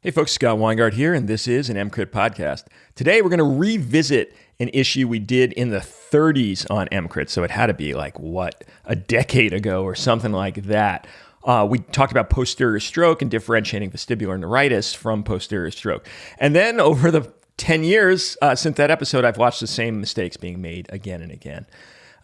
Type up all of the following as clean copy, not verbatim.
Hey folks, Scott Weingart here, and this is an EMCrit podcast. Today we're going to revisit an issue we did in the 30s on EMCrit, so it had to be a decade ago or something like that. We talked about posterior stroke and differentiating vestibular neuritis from posterior stroke. And then over the 10 years since that episode, I've watched the same mistakes being made again and again.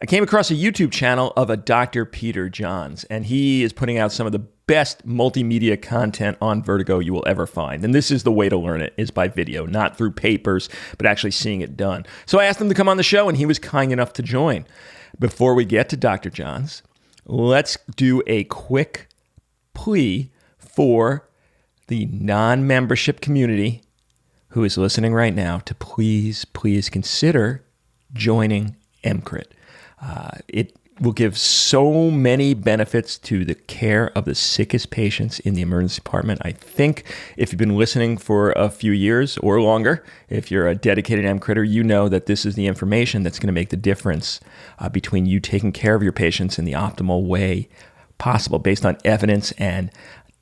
I came across a YouTube channel of a Dr. Peter Johns, and he is putting out some of the best multimedia content on Vertigo you will ever find. And this is the way to learn it, is by video, not through papers, but actually seeing it done. So I asked him to come on the show, and he was kind enough to join. Before we get to Dr. Johns, let's do a quick plea for the non-membership community who is listening right now to please consider joining EMCrit. It will give so many benefits to the care of the sickest patients in the emergency department. I think if you've been listening for a few years or longer, if you're a dedicated EMCritter, you know that this is the information that's going to make the difference between you taking care of your patients in the optimal way possible based on evidence and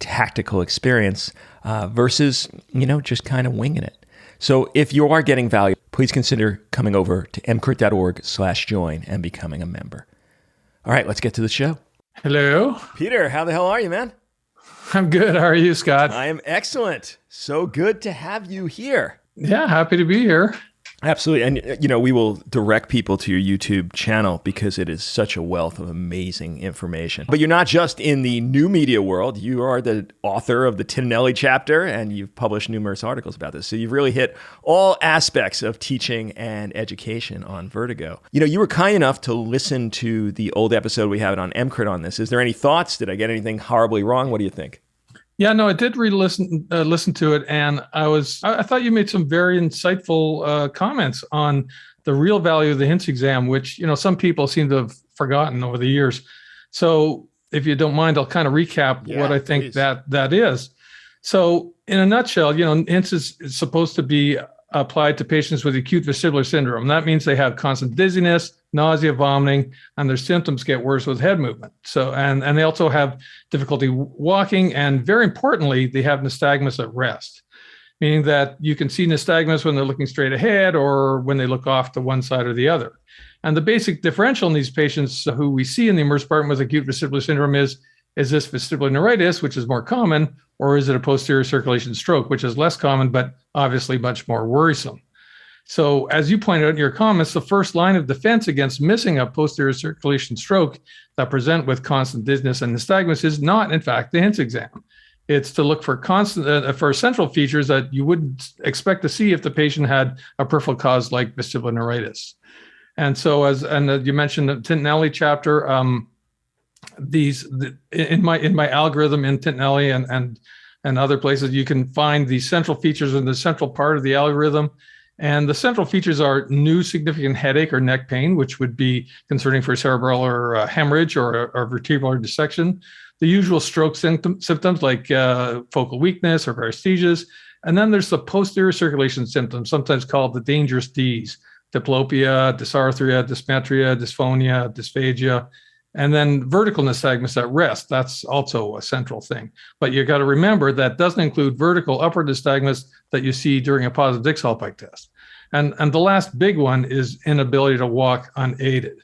tactical experience versus, just kind of winging it. So if you are getting value, please consider coming over to emcrit.org/join and becoming a member. All right, let's get to the show. Hello. Peter, how the hell are you, man? I'm good. How are you, Scott? I am excellent. So good to have you here. Yeah, happy to be here. Absolutely. And, we will direct people to your YouTube channel because it is such a wealth of amazing information. But you're not just in the new media world. You are the author of the Tintinelli chapter, and you've published numerous articles about this. So you've really hit all aspects of teaching and education on Vertigo. You were kind enough to listen to the old episode we had on EMCrit on this. Is there any thoughts? Did I get anything horribly wrong? What do you think? Yeah, no, I did listen to it, and I thought you made some very insightful comments on the real value of the HINTS exam, which some people seem to have forgotten over the years. So, if you don't mind, I'll kind of recap what I think that is. So, in a nutshell, HINTS is supposed to be applied to patients with acute vestibular syndrome. That means they have constant dizziness, nausea, vomiting, and their symptoms get worse with head movement. So, and they also have difficulty walking, and very importantly, they have nystagmus at rest, meaning that you can see nystagmus when they're looking straight ahead or when they look off to one side or the other. And the basic differential in these patients who we see in the emergency department with acute vestibular syndrome is this vestibular neuritis, which is more common, or is it a posterior circulation stroke, which is less common, but obviously much more worrisome? So as you pointed out in your comments, the first line of defense against missing a posterior circulation stroke that present with constant dizziness and nystagmus is not, in fact, the HINTS exam. It's to look for for central features that you wouldn't expect to see if the patient had a peripheral cause like vestibular neuritis. And so you mentioned the Tintinelli chapter, in my algorithm in Tintinelli and other places, you can find the central features in the central part of the algorithm. And the central features are new significant headache or neck pain, which would be concerning for cerebral hemorrhage or vertebral dissection. The usual stroke symptoms like focal weakness or paresthesias. And then there's the posterior circulation symptoms, sometimes called the dangerous Ds: diplopia, dysarthria, dysmetria, dysphonia, dysphagia. And then vertical nystagmus at rest, that's also a central thing. But you got to remember that doesn't include vertical upward nystagmus that you see during a positive Dix-Hallpike test. And the last big one is inability to walk unaided.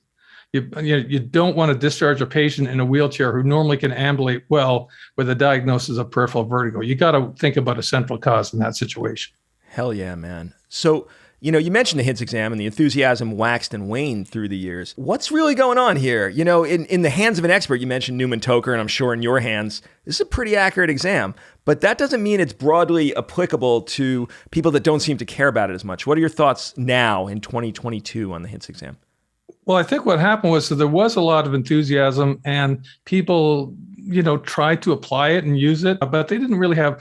You don't want to discharge a patient in a wheelchair who normally can ambulate well with a diagnosis of peripheral vertigo. You got to think about a central cause in that situation. Hell yeah, man. So, you mentioned the HINTS exam and the enthusiasm waxed and waned through the years. What's really going on here? In the hands of an expert, you mentioned Newman Toker, and I'm sure in your hands, this is a pretty accurate exam, but that doesn't mean it's broadly applicable to people that don't seem to care about it as much. What are your thoughts now in 2022 on the HINTS exam? Well, I think what happened was that there was a lot of enthusiasm and people, tried to apply it and use it, but they didn't really have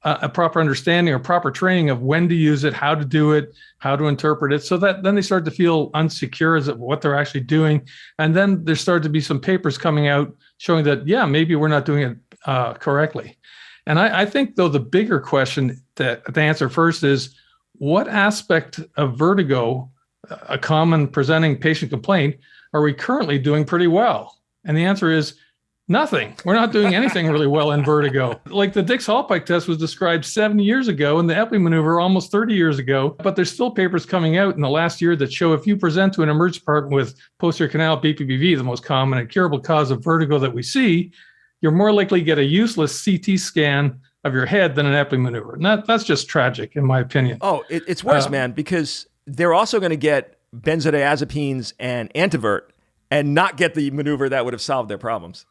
a proper understanding or proper training of when to use it, how to do it, how to interpret it. So that then they started to feel unsecure as to what they're actually doing. And then there started to be some papers coming out showing that, maybe we're not doing it correctly. And I think, though, the bigger question to answer first is, what aspect of vertigo, a common presenting patient complaint, are we currently doing pretty well? And the answer is Nothing. We're not doing anything really well in vertigo. Like the Dix-Hallpike test was described 70 years ago and the Epley maneuver almost 30 years ago, but there's still papers coming out in the last year that show if you present to an emergency department with posterior canal BPPV, the most common and curable cause of vertigo that we see, you're more likely to get a useless CT scan of your head than an Epley maneuver. And that's just tragic, in my opinion. Oh, it's worse, man, because they're also going to get benzodiazepines and antivert and not get the maneuver that would have solved their problems.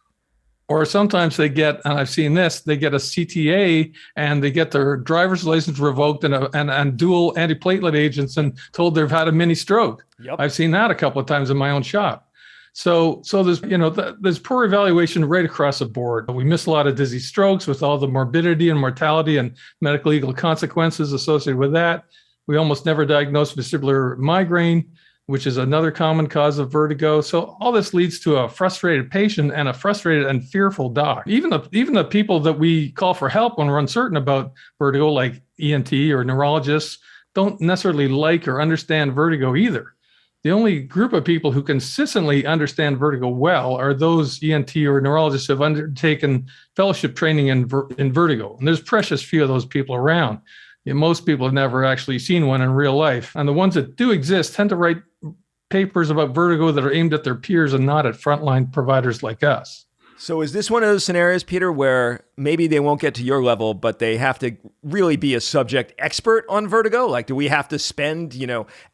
Or sometimes they get, and I've seen this, they get a CTA and they get their driver's license revoked and dual antiplatelet agents and told they've had a mini stroke. Yep. I've seen that a couple of times in my own shop. So there's, there's poor evaluation right across the board. We miss a lot of dizzy strokes with all the morbidity and mortality and medical legal consequences associated with that. We almost never diagnose vestibular migraine, which is another common cause of vertigo. So all this leads to a frustrated patient and a frustrated and fearful doc. Even the people that we call for help when we're uncertain about vertigo, like ENT or neurologists, don't necessarily like or understand vertigo either. The only group of people who consistently understand vertigo well are those ENT or neurologists who have undertaken fellowship training in vertigo. And there's precious few of those people around. Most people have never actually seen one in real life. And the ones that do exist tend to write papers about vertigo that are aimed at their peers and not at frontline providers like us. So is this one of those scenarios, Peter, where maybe they won't get to your level, but they have to really be a subject expert on vertigo? Like, do we have to spend,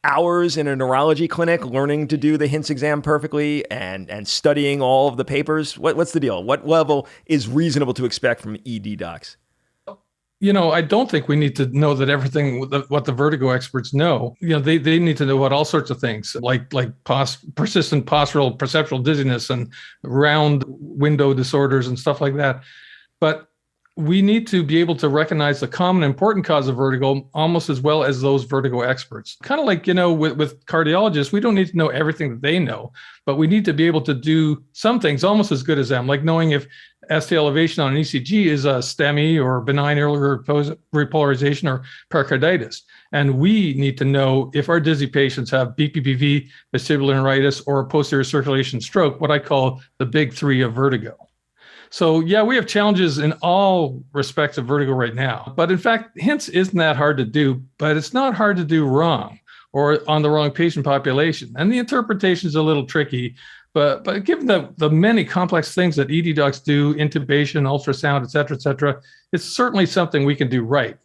hours in a neurology clinic learning to do the HINTS exam perfectly and studying all of the papers? What's the deal? What level is reasonable to expect from ED docs? I don't think we need to know that everything what the vertigo experts know. They need to know about all sorts of things like persistent postural perceptual dizziness and round window disorders and stuff like that. But we need to be able to recognize the common important cause of vertigo almost as well as those vertigo experts. Kind of like, with cardiologists, we don't need to know everything that they know, but we need to be able to do some things almost as good as them, like knowing if ST elevation on an ECG is a STEMI or benign early repolarization or pericarditis. And we need to know if our dizzy patients have BPPV, vestibular neuritis, or posterior circulation stroke, what I call the big three of vertigo. So yeah, we have challenges in all respects of vertigo right now. But in fact, HINTS isn't that hard to do, but it's not hard to do wrong or on the wrong patient population. And the interpretation is a little tricky. But given the many complex things that ED docs do, intubation, ultrasound, et cetera, it's certainly something we can do right.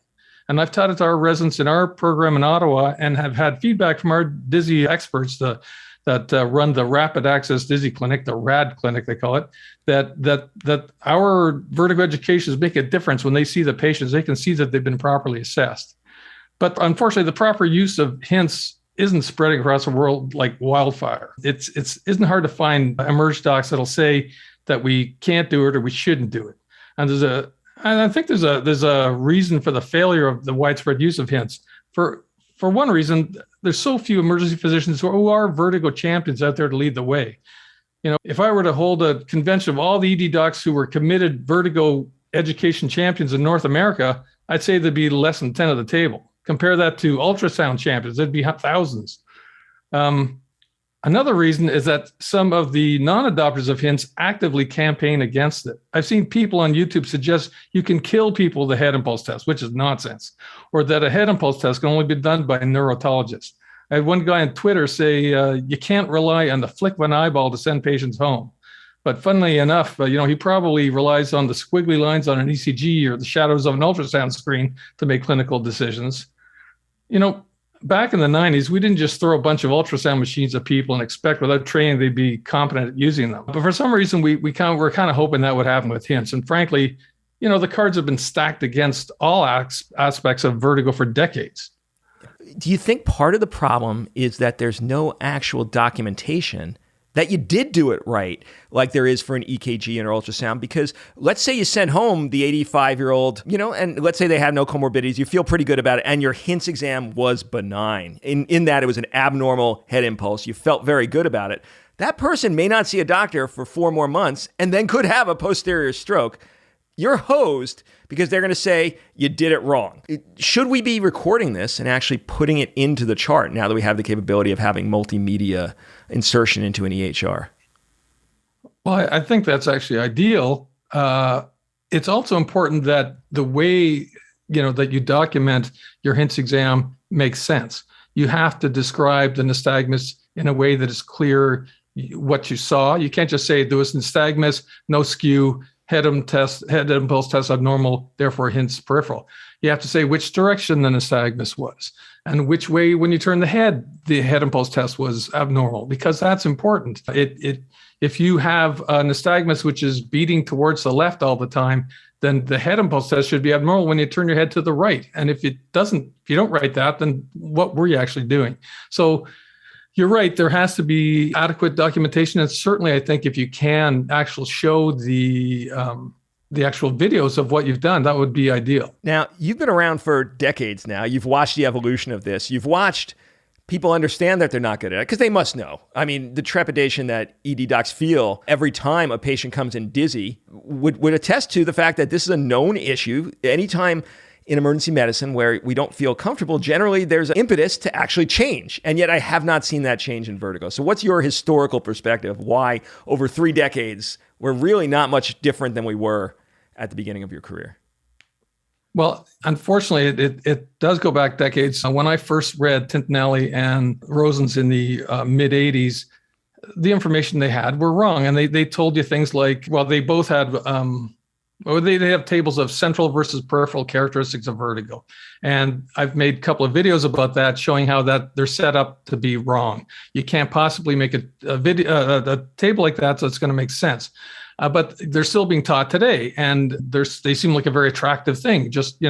And I've taught it to our residents in our program in Ottawa and have had feedback from our dizzy experts that run the Rapid Access Dizzy Clinic, the RAD clinic, they call it, that our vertigo educations make a difference when they see the patients. They can see that they've been properly assessed. But unfortunately, the proper use of HINTS isn't spreading across the world like wildfire. It isn't hard to find emerge docs that'll say that we can't do it or we shouldn't do it. And I think there's a reason for the failure of the widespread use of HINTS. For one reason, there's so few emergency physicians who are vertigo champions out there to lead the way. If I were to hold a convention of all the ED docs who were committed vertigo education champions in North America, I'd say there'd be less than 10 at the table. Compare that to ultrasound champions, there'd be thousands. Another reason is that some of the non-adopters of HINTS actively campaign against it. I've seen people on YouTube suggest you can kill people with a head impulse test, which is nonsense, or that a head impulse test can only be done by a neurotologist. I had one guy on Twitter say, you can't rely on the flick of an eyeball to send patients home. But funnily enough, he probably relies on the squiggly lines on an ECG or the shadows of an ultrasound screen to make clinical decisions. Back in the 90s, we didn't just throw a bunch of ultrasound machines at people and expect without training they'd be competent at using them. But for some reason, we're kind of hoping that would happen with HINTS. And frankly, the cards have been stacked against all aspects of vertigo for decades. Do you think part of the problem is that there's no actual documentation that you did do it right, like there is for an EKG and ultrasound? Because let's say you send home the 85-year-old, and let's say they had no comorbidities, you feel pretty good about it, and your HINTS exam was benign. In that it was an abnormal head impulse, you felt very good about it. That person may not see a doctor for 4 more months and then could have a posterior stroke. You're hosed because they're going to say you did it wrong. Should we be recording this and actually putting it into the chart now that we have the capability of having multimedia insertion into an EHR? Well, I think that's actually ideal. It's also important that the way that you document your HINTS exam makes sense. You have to describe the nystagmus in a way that is clear what you saw. You can't just say there was nystagmus, no skew, head impulse test abnormal, therefore HINTS peripheral. You have to say which direction the nystagmus was and which way, when you turn the head impulse test was abnormal, because that's important. If you have a nystagmus which is beating towards the left all the time, then the head impulse test should be abnormal when you turn your head to the right. And if you don't write that, then what were you actually doing? So you're right, there has to be adequate documentation. And certainly I think if you can actually show the actual videos of what you've done, that would be ideal. Now, you've been around for decades now. You've watched the evolution of this. You've watched people understand that they're not good at it because they must know. I mean, the trepidation that ED docs feel every time a patient comes in dizzy would attest to the fact that this is a known issue. Anytime in emergency medicine where we don't feel comfortable, generally there's an impetus to actually change. And yet I have not seen that change in Vertigo. So what's your historical perspective? Why over 3 decades, we're really not much different than we were at the beginning of your career? Well, unfortunately, it does go back decades. When I first read Tintinelli and Rosen's in the mid-'80s, the information they had were wrong. And they told you things like, well, they both had, they have tables of central versus peripheral characteristics of vertigo. And I've made a couple of videos about that, showing how that they're set up to be wrong. You can't possibly make a table like that so it's going to make sense. But they're still being taught today, and they seem like a very attractive thing. Just,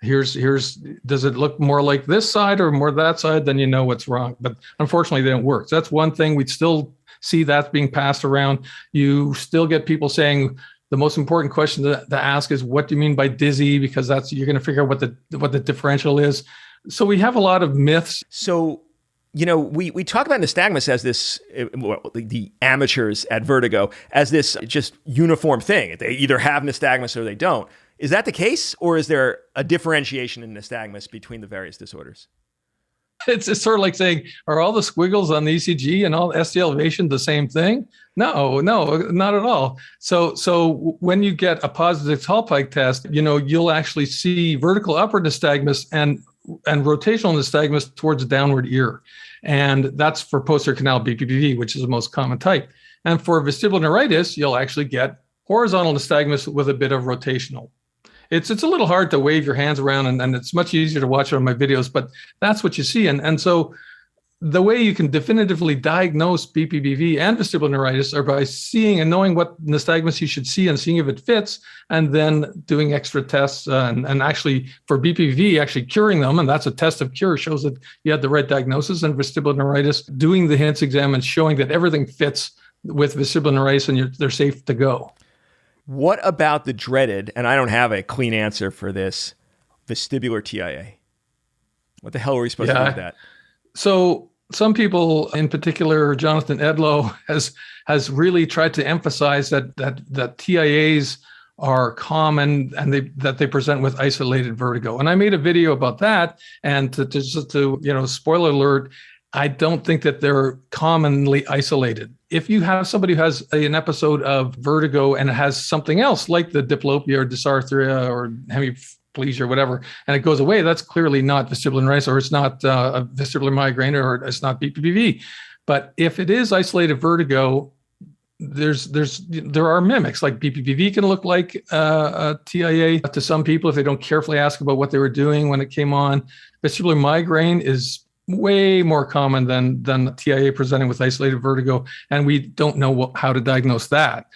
here's does it look more like this side or more that side? Then you know what's wrong. But unfortunately, they don't work. So that's one thing. We still see that being passed around. You still get people saying the most important question to ask is, what do you mean by dizzy? Because you're going to figure out what the differential is. So we have a lot of myths. So we talk about nystagmus as this, the amateurs at Vertigo, as this just uniform thing. They either have nystagmus or they don't. Is that the case? Or is there a differentiation in nystagmus between the various disorders? It's sort of like saying, are all the squiggles on the ECG and all ST elevation the same thing? No, not at all. So when you get a positive Hallpike test, you'll actually see vertical upward nystagmus and rotational nystagmus towards the downward ear. And that's for posterior canal BPPV, which is the most common type. And for vestibular neuritis, you'll actually get horizontal nystagmus with a bit of rotational. It's a little hard to wave your hands around, and it's much easier to watch it on my videos, but that's what you see. And so the way you can definitively diagnose BPPV and vestibular neuritis are by seeing and knowing what nystagmus you should see and seeing if it fits, and then doing extra tests and actually for BPPV, actually curing them. And that's a test of cure, shows that you had the right diagnosis. And vestibular neuritis, doing the HINTS exam and showing that everything fits with vestibular neuritis and they're safe to go. What about the dreaded, and I don't have a clean answer for this, vestibular TIA? What the hell are we supposed to do with that? So some people, in particular, Jonathan Edlow, has really tried to emphasize that TIAs are common and that they present with isolated vertigo. And I made a video about that. And to spoiler alert, I don't think that they're commonly isolated. If you have somebody who has an episode of vertigo and it has something else like the diplopia or dysarthria or hemiplegia or whatever, and it goes away, that's clearly not vestibular neuritis, or it's not a vestibular migraine, or it's not BPPV. But if it is isolated vertigo, there are mimics. Like BPPV can look like a TIA to some people if they don't carefully ask about what they were doing when it came on. Vestibular migraine is way more common than TIA presenting with isolated vertigo, and we don't know how to diagnose that.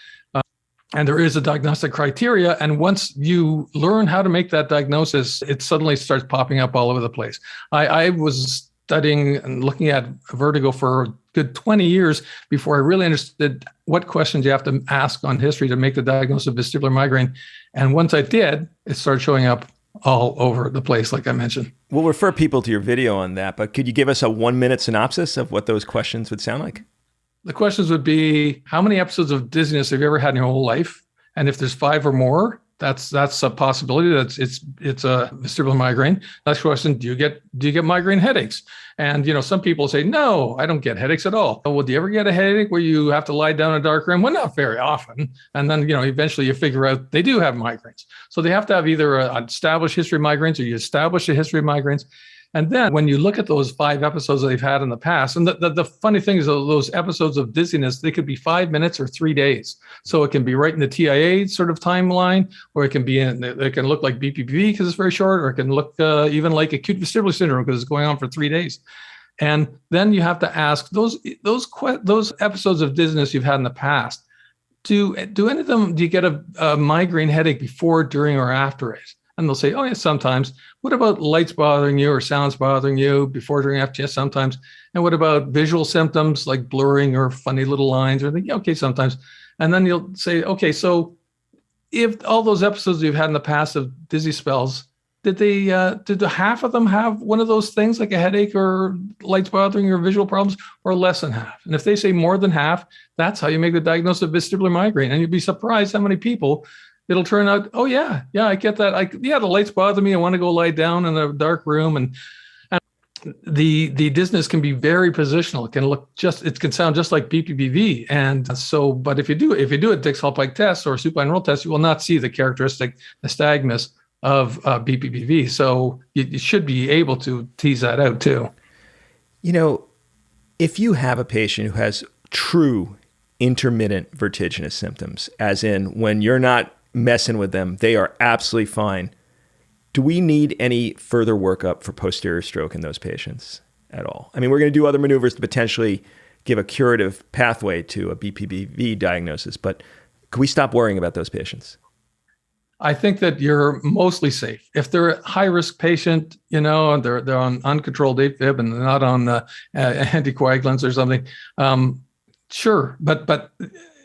And there is a diagnostic criteria, and once you learn how to make that diagnosis, it suddenly starts popping up all over the place. I was studying and looking at vertigo for a good 20 years before I really understood what questions you have to ask on history to make the diagnosis of vestibular migraine. And once I did, it started showing up all over the place, like I mentioned. We'll refer people to your video on that, but could you give us a 1-minute synopsis of what those questions would sound like? The questions would be, how many episodes of dizziness have you ever had in your whole life? And if there's 5 or more, That's a possibility. It's a vestibular migraine. Next question: Do you get migraine headaches? And some people say, no, I don't get headaches at all. Well, do you ever get a headache where you have to lie down in a dark room? Well, not very often. And then eventually you figure out they do have migraines. So they have to have either an established history of migraines, or you establish a history of migraines. And then when you look at those 5 episodes that they've had in the past, and the funny thing is those episodes of dizziness, they could be 5 minutes or 3 days. So it can be right in the TIA sort of timeline, or it can look like BPPV because it's very short, or it can look even like acute vestibular syndrome because it's going on for 3 days. And then you have to ask those episodes of dizziness you've had in the past, do any of them, do you get a migraine headache before, during, or after it? And they'll say, oh, yeah, sometimes. What about lights bothering you or sounds bothering you before, during, after? Yes, sometimes. And what about visual symptoms like blurring or funny little lines? Or okay, sometimes. And then you'll say, okay, so if all those episodes you've had in the past of dizzy spells, did half of them have one of those things like a headache or lights bothering or visual problems, or less than half? And if they say more than half, that's how you make the diagnosis of vestibular migraine. And you'd be surprised how many people it'll turn out, oh, yeah, I get that. The lights bother me. I want to go lie down in a dark room. And the dizziness can be very positional. It can sound just like BPPV. And so, but if you do a Dix-Hallpike test or a supine roll test, you will not see the characteristic nystagmus of BPPV. So you should be able to tease that out too. If you have a patient who has true intermittent vertiginous symptoms, as in when you're not messing with them, they are absolutely fine, do we need any further workup for posterior stroke in those patients at all? I mean, we're going to do other maneuvers to potentially give a curative pathway to a BPPV diagnosis, but can we stop worrying about those patients? I think that you're mostly safe. If they're a high-risk patient, and they're on uncontrolled AFib and they're not on anticoagulants or something, sure. But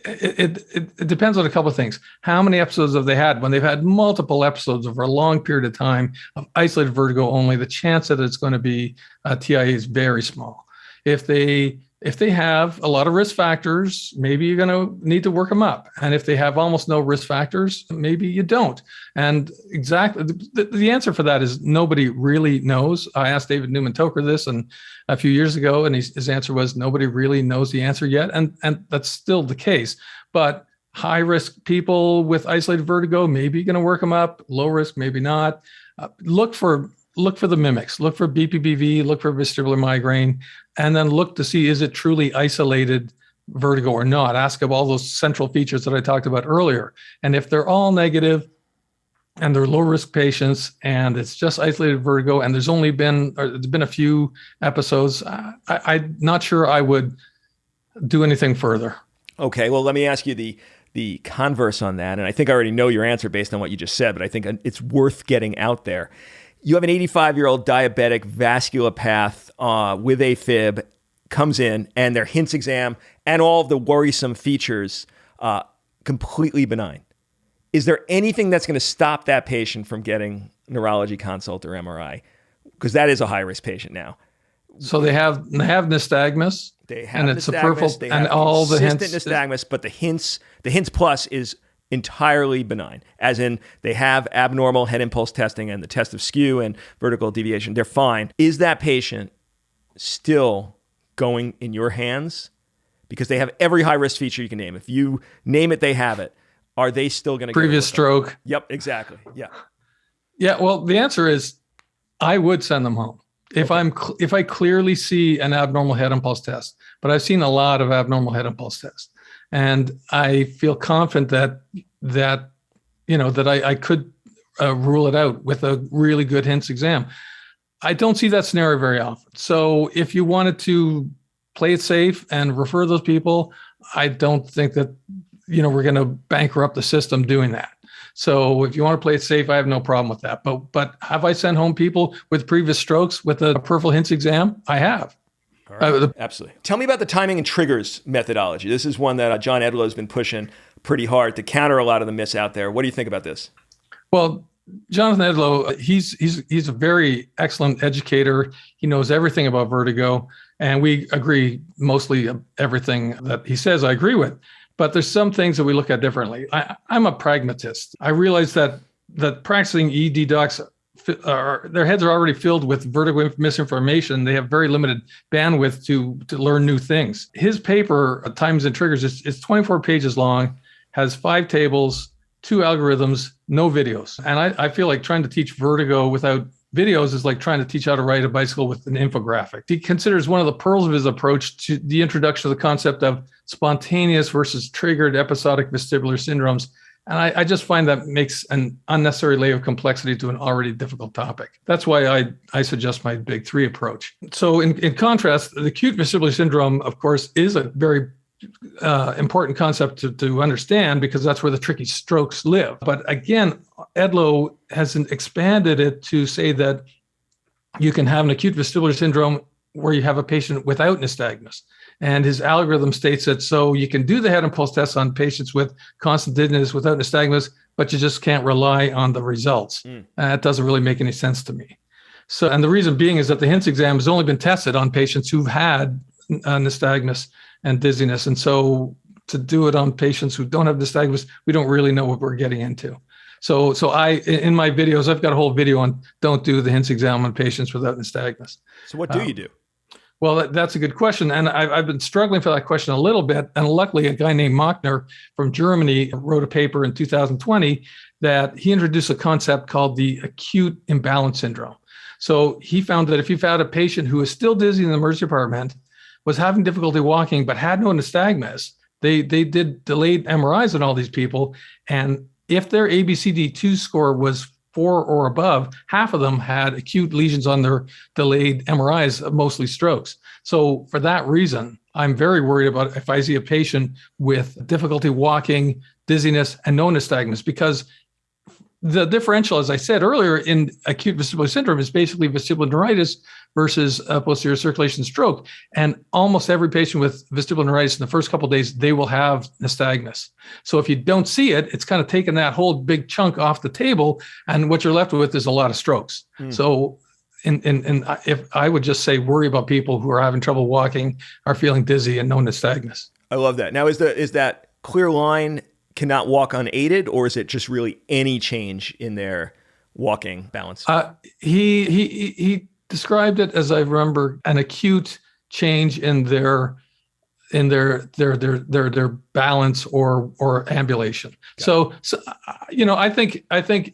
it depends on a couple of things. How many episodes have they had? When they've had multiple episodes over a long period of time of isolated vertigo only, the chance that it's going to be TIA is very small. If they have a lot of risk factors, maybe you're going to need to work them up. And if they have almost no risk factors, maybe you don't. And exactly the answer for that is nobody really knows. I asked David Newman-Toker this a few years ago, and his answer was nobody really knows the answer yet. And that's still the case. But high risk people with isolated vertigo, maybe you're going to work them up. Low risk, maybe not. Look for the mimics, look for BPPV, look for vestibular migraine, and then look to see, is it truly isolated vertigo or not? Ask of all those central features that I talked about earlier. And if they're all negative and they're low risk patients and it's just isolated vertigo and there's been a few episodes, I'm not sure I would do anything further. Okay, well, let me ask you the converse on that. And I think I already know your answer based on what you just said, but I think it's worth getting out there. You have an 85-year-old diabetic vasculopath with AFib, comes in, and their HINTS exam and all of the worrisome features completely benign. Is there anything that's going to stop that patient from getting neurology consult or MRI? Because that is a high-risk patient now. So they have nystagmus. They have and it's nystagmus, a peripheral, they and have all the consistent hints. nystagmus, but the HINTS plus is entirely benign, as in they have abnormal head impulse testing and the test of skew and vertical deviation. They're fine. Is that patient still going in your hands? Because they have every high-risk feature you can name. If you name it, they have it. Are they still going to previous stroke? Yep, exactly. Yeah. Yeah, well, the answer is I would send them home. If I clearly see an abnormal head impulse test, but I've seen a lot of abnormal head impulse tests. And I feel confident that I could rule it out with a really good HINTS exam. I don't see that scenario very often. So if you wanted to play it safe and refer those people, I don't think that we're going to bankrupt the system doing that. So if you want to play it safe, I have no problem with that. But have I sent home people with previous strokes with a peripheral HINTS exam? I have. Right. Absolutely. Tell me about the timing and triggers methodology. This is one that John Edlow has been pushing pretty hard to counter a lot of the myths out there. What do you think about this? Well, Jonathan Edlow, he's a very excellent educator. He knows everything about vertigo, and we agree mostly everything that he says I agree with. but there's some things that we look at differently. I'm a pragmatist. I realize that practicing ED docs, their heads are already filled with vertigo misinformation. They have very limited bandwidth to learn new things. His paper, Times and Triggers, is 24 pages long, has 5 tables, 2 algorithms, no videos. And I feel like trying to teach vertigo without videos is like trying to teach how to ride a bicycle with an infographic. He considers one of the pearls of his approach to the introduction of the concept of spontaneous versus triggered episodic vestibular syndromes. And I just find that makes an unnecessary layer of complexity to an already difficult topic. That's why I suggest my big 3 approach. So in contrast, the acute vestibular syndrome, of course, is a very important concept to understand, because that's where the tricky strokes live. But again, Edlow has expanded it to say that you can have an acute vestibular syndrome where you have a patient without nystagmus. And his algorithm states that so you can do the head and pulse tests on patients with constant dizziness without nystagmus, but you just can't rely on the results. That doesn't really make any sense to me. So, and the reason being is that the HINTS exam has only been tested on patients who've had nystagmus and dizziness. And so to do it on patients who don't have nystagmus, we don't really know what we're getting into. So in my videos, I've got a whole video on don't do the HINTS exam on patients without nystagmus. So what do you do? Well, that's a good question. And I've been struggling for that question a little bit. And luckily, a guy named Machner from Germany wrote a paper in 2020 that he introduced a concept called the acute imbalance syndrome. So he found that if you've had a patient who is still dizzy in the emergency department, was having difficulty walking, but had no nystagmus, they did delayed MRIs on all these people. And if their ABCD2 score was 4 or above, half of them had acute lesions on their delayed MRIs, mostly strokes. So for that reason, I'm very worried about if I see a patient with difficulty walking, dizziness, and no nystagmus, because the differential, as I said earlier, in acute vestibular syndrome is basically vestibular neuritis versus posterior circulation stroke. And almost every patient with vestibular neuritis in the first couple of days, they will have nystagmus. So if you don't see it, it's kind of taken that whole big chunk off the table. And what you're left with is a lot of strokes. So if I would just say, worry about people who are having trouble walking, are feeling dizzy, and no nystagmus. I love that. Now, is that clear line cannot walk unaided, or is it just really any change in their walking balance? He described it, as I remember, an acute change in their balance or ambulation. So I think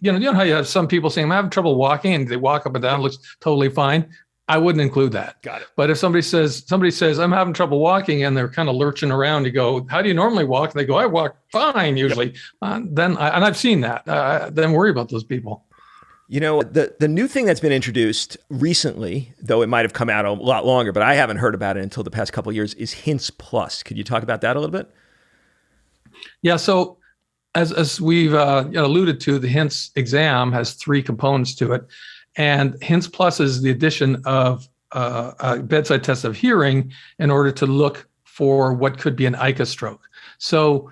you know how you have some people saying I'm having trouble walking and they walk up and down, looks totally fine. I wouldn't include that. Got it. But if somebody says I'm having trouble walking and they're kind of lurching around, you go, how do you normally walk? And they go, I walk fine usually. Yep. And I've seen that. Then worry about those people. You know, the new thing that's been introduced recently, though it might have come out a lot longer, but I haven't heard about it until the past couple of years, is HINTS Plus. Could you talk about that a little bit? Yeah. So as we've alluded to, the HINTS exam has 3 components to it. And HINTS Plus is the addition of a bedside test of hearing in order to look for what could be an ICA stroke. So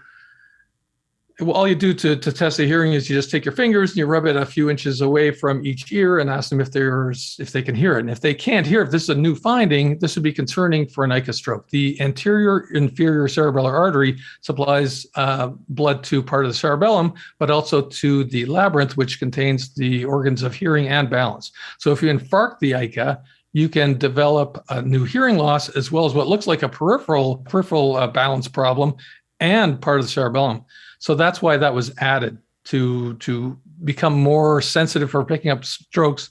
all you do to test the hearing is you just take your fingers and you rub it a few inches away from each ear and ask them if they can hear it. And if they can't hear, if this is a new finding, this would be concerning for an ICA stroke. The anterior inferior cerebellar artery supplies blood to part of the cerebellum, but also to the labyrinth, which contains the organs of hearing and balance. So if you infarct the ICA, you can develop a new hearing loss, as well as what looks like a peripheral balance problem and part of the cerebellum. So that's why that was added to become more sensitive for picking up strokes,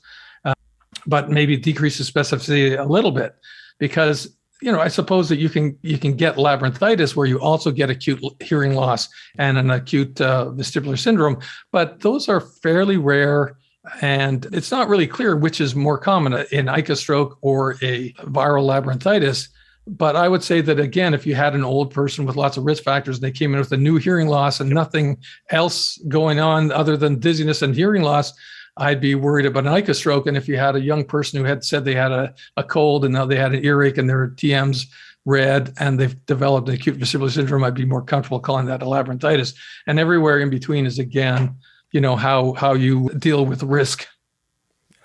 but maybe decreases specificity a little bit, because I suppose that you can get labyrinthitis where you also get acute hearing loss and an acute vestibular syndrome, but those are fairly rare. And it's not really clear which is more common, an ICA stroke or a viral labyrinthitis. But I would say that, again, if you had an old person with lots of risk factors and they came in with a new hearing loss and nothing else going on other than dizziness and hearing loss, I'd be worried about an ICA stroke. And if you had a young person who had said they had a cold and now they had an earache and their TM's red and they've developed an acute vestibular syndrome, I'd be more comfortable calling that a labyrinthitis. And everywhere in between is, again, how you deal with risk.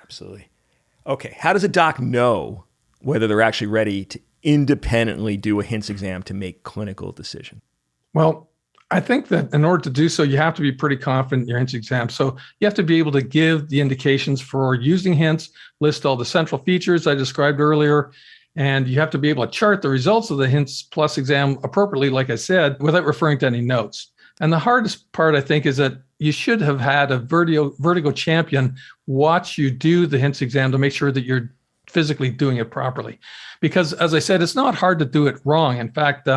Absolutely. Okay. How does a doc know whether they're actually ready to independently do a HINTS exam to make clinical decision? Well, I think that in order to do so, you have to be pretty confident in your hints exam. So you have to be able to give the indications for using hints, list all the central features I described earlier, and you have to be able to chart the results of the hints plus exam appropriately, like I said, without referring to any notes. And the hardest part, I think, is that you should have had a Vertigo champion watch you do the hints exam to make sure that you're physically doing it properly. Because as I said, it's not hard to do it wrong. In fact,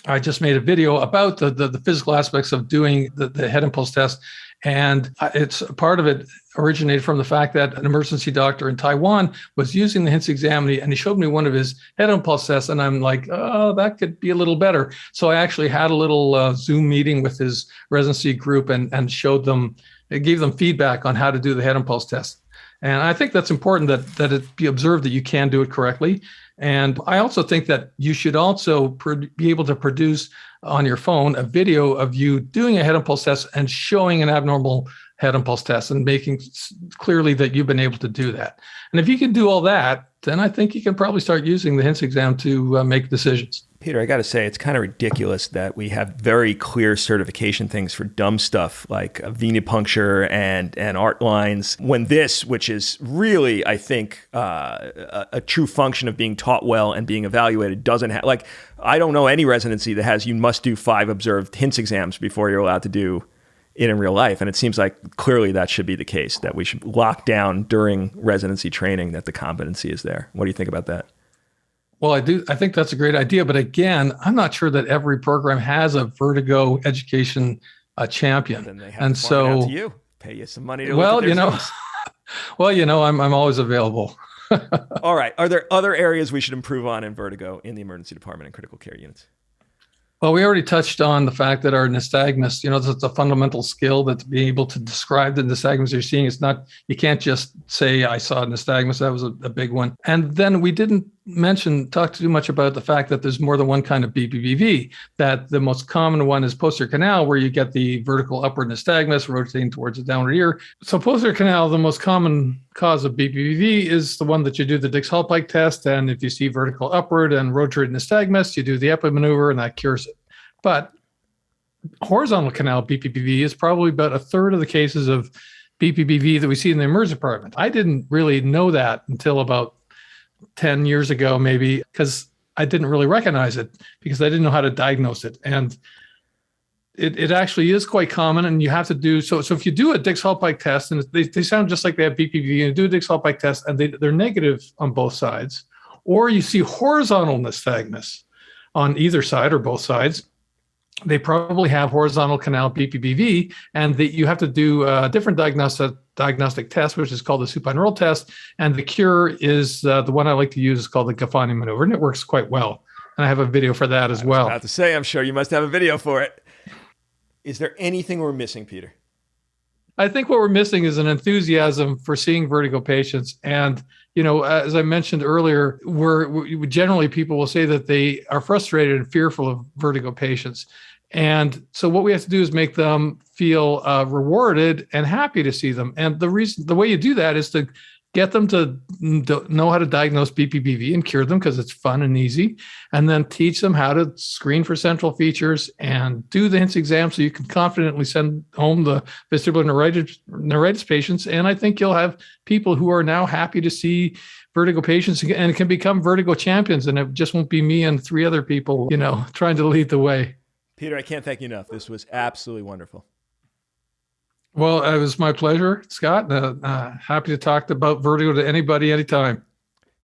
I just made a video about the physical aspects of doing the head impulse test. And it's part of it originated from the fact that an emergency doctor in Taiwan was using the hints exam and he showed me one of his head impulse tests. And I'm like, oh, that could be a little better. So I actually had a little Zoom meeting with his residency group and showed them, it gave them feedback on how to do the head impulse test. And I think that's important that it be observed that you can do it correctly. And I also think that you should also be able to produce on your phone a video of you doing a head impulse test and showing an abnormal head impulse test and making clearly that you've been able to do that. And if you can do all that, then I think you can probably start using the hints exam to make decisions. Peter, I got to say, it's kind of ridiculous that we have very clear certification things for dumb stuff like venipuncture and art lines, when this, which is really, I think, a true function of being taught well and being evaluated, doesn't have, like, I don't know any residency that has, you must do 5 observed hints exams before you're allowed to do it in real life. And it seems like clearly that should be the case, that we should lock down during residency training that the competency is there. What do you think about that? Well, I do. I think that's a great idea. But again, I'm not sure that every program has a Vertigo education champion. Then they have to farm it out to you, pay you some money to well, look at their Well, I'm always available. All right. Are there other areas we should improve on in Vertigo in the emergency department and critical care units? Well, we already touched on the fact that our nystagmus, it's a fundamental skill, that to be able to describe the nystagmus you're seeing. It's not, you can't just say, I saw nystagmus. That was a big one. And then we didn't talk too much about the fact that there's more than one kind of BPPV, that the most common one is posterior canal, where you get the vertical upward nystagmus rotating towards the downward ear. So posterior canal, the most common cause of BPPV, is the one that you do the Dix-Hallpike test. And if you see vertical upward and rotated nystagmus, you do the epi maneuver and that cures it. But horizontal canal BPPV is probably about a third of the cases of BPPV that we see in the emergency department. I didn't really know that until about 10 years ago, maybe, because I didn't really recognize it because I didn't know how to diagnose it. And it actually is quite common, and you have to do so. So if you do a Dix-Hallpike test, and they sound just like they have BPPV, and you do a Dix-Hallpike test and they're negative on both sides, or you see horizontal nystagmus on either side or both sides, they probably have horizontal canal BPPV, and you have to do a different diagnostic test, which is called the supine roll test. And the cure is the one I like to use is called the Gaffani maneuver, and it works quite well. And I have a video for that as well. I was about to say, I'm sure you must have a video for it. Is there anything we're missing, Peter? I think what we're missing is an enthusiasm for seeing vertigo patients. And, as I mentioned earlier, we generally people will say that they are frustrated and fearful of vertigo patients. And so what we have to do is make them feel rewarded and happy to see them. And the way you do that is to get them to know how to diagnose BPPV and cure them, because it's fun and easy, and then teach them how to screen for central features and do the hints exam so you can confidently send home the vestibular neuritis patients. And I think you'll have people who are now happy to see vertigo patients and can become vertigo champions. And it just won't be me and 3 other people, trying to lead the way. Peter, I can't thank you enough. This was absolutely wonderful. Well, it was my pleasure, Scott. Happy to talk about vertigo to anybody, anytime.